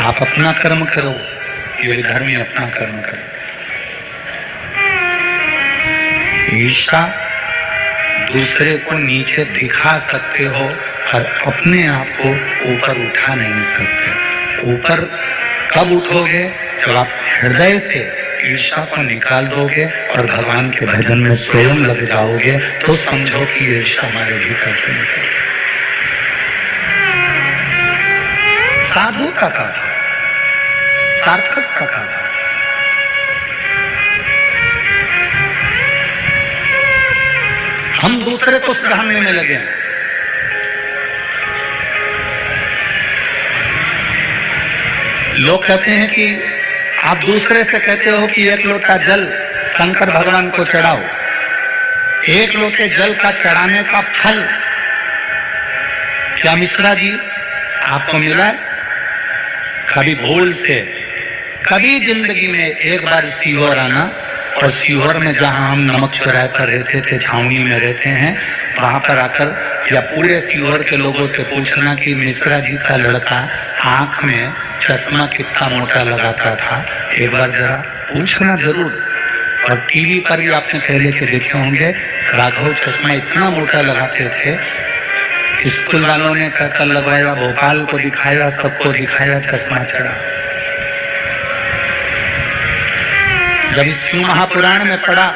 आप अपना कर्म करो, ये विधर्मी अपना कर्म करे। ईर्षा दूसरे को नीचे दिखा सकते हो पर अपने आप को ऊपर उठा नहीं सकते। ऊपर कब उठोगे? जब आप हृदय से ईर्षा को निकाल दोगे और भगवान के भजन में स्वयं लग जाओगे, तो समझो कि ईर्षा हमारे भीतर से निकल। साधुता का भाव, सार्थकता का भाव। हम दूसरे को सुधारने में लगे हैं। लोग कहते हैं कि आप दूसरे से कहते हो कि एक लोटा जल शंकर भगवान को चढ़ाओ। एक लोटे जल का चढ़ाने का फल क्या मिश्रा जी आपको मिला है? कभी भूल से, कभी जिंदगी में एक बार सीहोर आना, और सीहोर में जहां हम नमक चौराहे पर रहते थे, छावनी में रहते हैं, वहां पर आकर या पूरे सीहोर के लोगों से पूछना कि मिश्रा जी का लड़का आंख में चश्मा कितना मोटा लगाता था, एक बार जरा पूछना जरूर। और टीवी पर भी आपने पहले के देखे होंगे, राघव चश्मा इतना मोटा लगाते थे, स्कूल वालों ने कहकर लगवाया, भोपाल को दिखाया, सबको दिखाया, चश्मा चढ़ा। जब इस शिव महापुराण में पढ़ा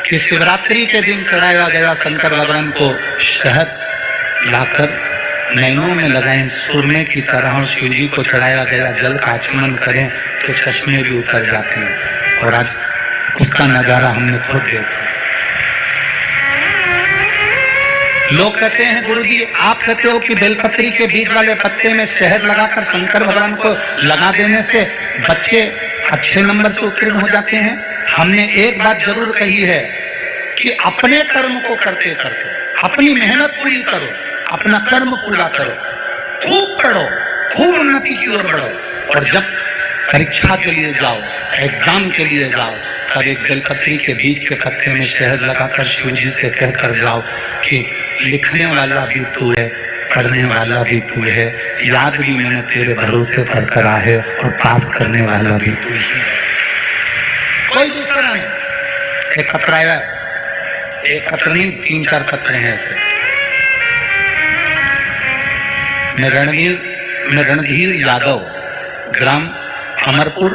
कि शिवरात्रि के दिन चढ़ाया गया शंकर भगवान को शहद लाकर नैनों में लगाएं सुरमे की तरह, और शिव जी को चढ़ाया गया जल का आचमन करें तो चश्मे भी उतर जाते हैं, और आज उसका नजारा हमने खुद देखा। लोग कहते हैं गुरुजी आप कहते हो कि बेलपत्री के बीज वाले पत्ते में शहद लगाकर शंकर भगवान को लगा देने से बच्चे अच्छे नंबर से उत्तीर्ण हो जाते हैं। हमने एक बात जरूर कही है कि अपने कर्म को करते करते अपनी मेहनत पूरी करो, अपना कर्म पूरा करो, खूब पढ़ो, खूब उन्नति की ओर बढ़ो, और जब परीक्षा के लिए जाओ, एग्जाम के लिए जाओ, तब एक बेलपत्री के बीज के पत्ते में शहद लगाकर शिव जी से कहकर जाओ कि लिखने वाला भी तू है, पढ़ने वाला भी तू है, याद भी मैंने तेरे भरोसे पर करा है, और पास करने वाला भी तू ही, कोई दूसरा नहीं। एक पत्र आया, एक पत्र नहीं 3-4 पत्र हैं ऐसे। मैं रणधीर यादव, ग्राम अमरपुर,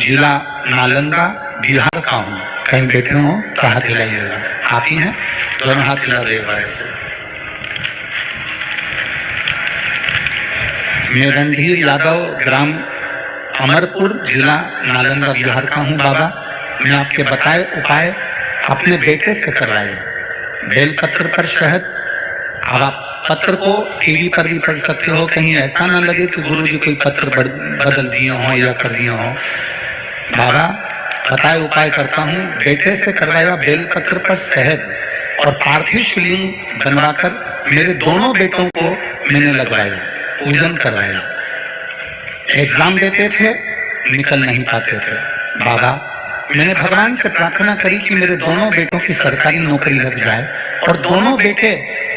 जिला नालंदा, बिहार का हूँ। कहीं बैठे हो तो हाथ हिलाइएगा। आप ही हैं? दोनों हाथ हिला देगा ऐसे। मैं रणधीर यादव, ग्राम अमरपुर, जिला नालंदा, बिहार का हूँ। बाबा मैं आपके बताए उपाय अपने बेटे से करवाए। बेलपत्र पर शहद। अब आप पत्र को टीवी पर भी पढ़ सकते हो, कहीं ऐसा ना लगे कि गुरुजी कोई पत्र बदल दिए हो या कर दिए हो। बाबा बताए उपाय करता हूँ। बेटे से करवाया बेलपत्र पर शहद और पार्थिव शिवलिंग बनवाकर मेरे दोनों बेटों को मैंने लगवाया, पूजन करवाया। एग्जाम देते थे, निकल नहीं पाते थे। बाबा मैंने भगवान से प्रार्थना करी कि मेरे दोनों बेटों की सरकारी नौकरी लग जाए और दोनों बेटे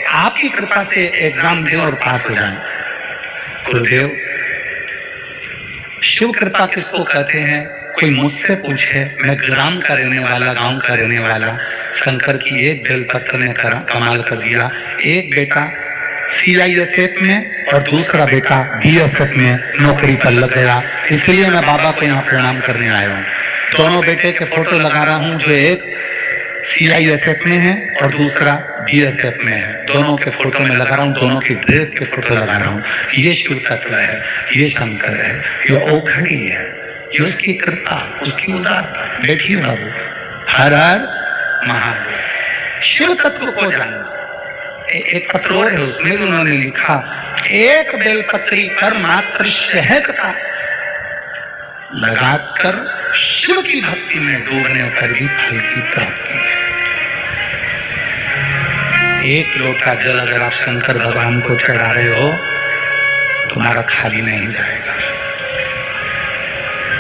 आपकी कृपा से एग्जाम दें और पास हो जाएं। गुरुदेव शिव कृपा किसको कहते हैं? कोई मुझसे पूछे, मैं ग्राम का रहने वाला, गांव का रहने वाला, शंकर की एक बेलपत्र ने कमाल कर दिया। एक बेटा CISF में और दूसरा बेटा BSF में नौकरी पर लग गया। इसलिए मैं बाबा को यहाँ प्रणाम करने आया हूँ। दोनों बेटे के फोटो लगा रहा हूँ, जो एक CISF में है और दूसरा BSF में है। दोनों के फोटो में लगा रहा हूँ, दोनों की ड्रेस के फोटो लगा रहा हूँ। ये शिव तत्व है, ये शंकर है, ये ओघड़ी है, ये उसकी कृपा, उसकी उदारता। बैठिए बाबू। हर हर महादेव। शिव तत्व को जानना। एक पत्र और है, उसमें भी उन्होंने लिखा, एक बेलपत्री पर मात्र शहद का लगाकर शिव की भक्ति में डूबने पर भी फल की प्राप्ति है। एक लोटा जल अगर आप शंकर भगवान को चढ़ा रहे हो, तुम्हारा खाली नहीं जाएगा।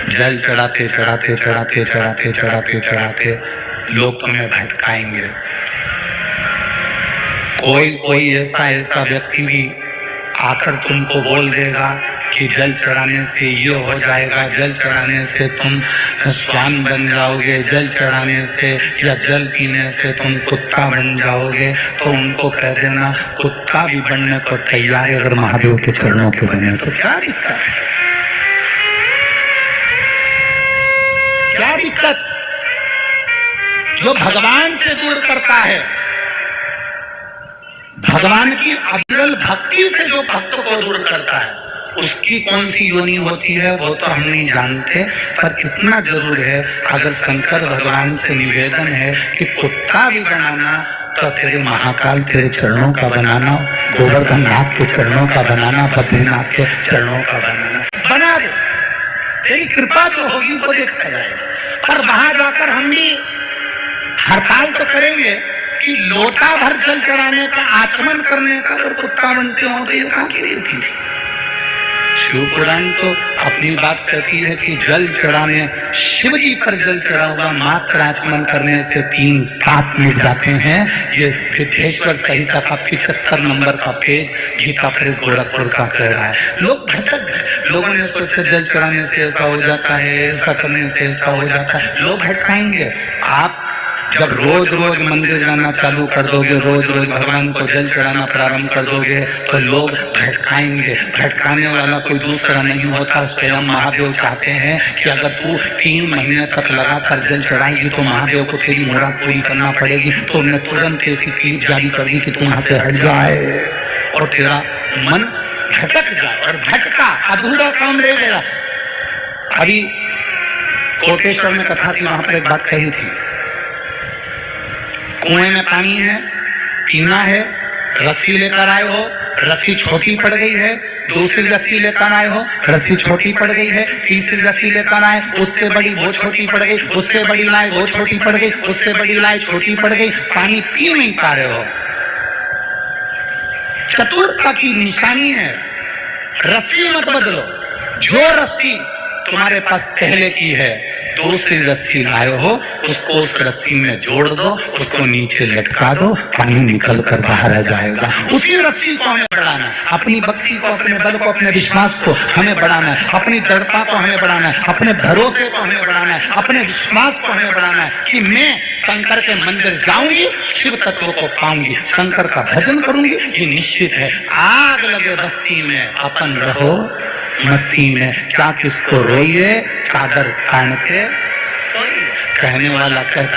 जल चढ़ाते चढ़ाते चढ़ाते चढ़ाते चढ़ाते चढ़ाते लोग तुम्हें भटकाएंगे। कोई ऐसा व्यक्ति भी आकर तुमको बोल देगा कि जल चढ़ाने से ये हो जाएगा, जल चढ़ाने से तुम श्वान बन जाओगे, जल चढ़ाने से या जल पीने से तुम कुत्ता बन जाओगे, तो उनको कह देना कुत्ता भी बनने को तैयार है अगर महादेव के चरणों के बने तो क्या दिक्कत है? क्या दिक्कत? जो भगवान से दूर करता है, भगवान की अविरल भक्ति से जो भक्त को दूर करता है, उसकी कौन सी योनि होती है वो तो हम नहीं जानते, पर इतना जरूर है अगर शंकर भगवान से निवेदन है कि कुत्ता भी बनाना तो तेरे महाकाल तेरे चरणों का बनाना, गोवर्धन नाथ के चरणों का बनाना, बद्रीनाथ के चरणों का बनाना, बना दे। तेरी कृपा जो होगी वो देखा जाएगा। पर वहां जाकर हम भी हड़ताल तो करेंगे कि लोटा भर जल चढ़ाने का, आचमन करने का अगर कुत्ता बनते हो तो ये कहां की थी? शिव पुराण तो अपनी बात कहती है कि जल चढ़ाने, शिव जी पर जल चढ़ा हुआ मात्र आचमन करने से 3 पाप मिट जाते हैं। ये विद्येश्वर संहिता का 75 नंबर का पेज गीता प्रेस गोरखपुर का कह रहा है। लोग भटक गए, लोगों ने सोचा जल चढ़ाने से ऐसा हो जाता है, ऐसा करने से ऐसा हो जाता है। लोग भटकाएंगे। आप जब रोज रोज मंदिर जाना चालू कर दोगे, रोज रोज भगवान को जल चढ़ाना प्रारंभ कर दोगे, तो लोग भटकाएंगे। भटकाने वाला कोई दूसरा नहीं होता, स्वयं महादेव चाहते हैं कि अगर तू 3 महीने तक लगातार जल चढ़ाएगी तो महादेव को तेरी मुराद पूरी करना पड़ेगी। तो उन्होंने तुरंत ऐसी क्लिप जारी कर दी कि तू वहां से हट जाए और तेरा मन भटक जाए, और भटका अधूरा काम रह गया। अभी कोटेश्वर में कथा थी, वहां पर एक बात कही थी, कुएं में पानी है, पीना है, रस्सी लेकर आए हो, रस्सी छोटी पड़ गई है, दूसरी रस्सी लेकर आए हो, रस्सी छोटी पड़ गई है, तीसरी रस्सी लेकर आए, उससे बड़ी वो छोटी पड़ गई, उससे बड़ी लाई वो छोटी पड़ गई, उससे बड़ी लाई छोटी पड़ गई, पानी पी नहीं पा रहे हो। चतुरता की निशानी है, रस्सी मत बदलो। जो रस्सी तुम्हारे पास पहले की है, दूसरी रस्सी लाए हो, उसको उस रस्सी में जोड़ दो, उसको नीचे लटका दो, पानी निकल कर बाहर आ जाएगा। उसी रस्सी को हमें बढ़ाना है, अपनी भक्ति को, अपने बल को, अपने विश्वास को हमें बढ़ाना है, अपनी दृढ़ता को हमें बढ़ाना है, अपने भरोसे को हमें बढ़ाना है, अपने विश्वास को हमें बढ़ाना है कि मैं शंकर के मंदिर जाऊंगी, शिव तत्व को पाऊंगी, शंकर का भजन करूंगी, ये निश्चित है। आग लगे बस्ती में अपन रहो मस्ती में, क्या किसको रोइए चादर तान के सोइए। कहने वाला कहता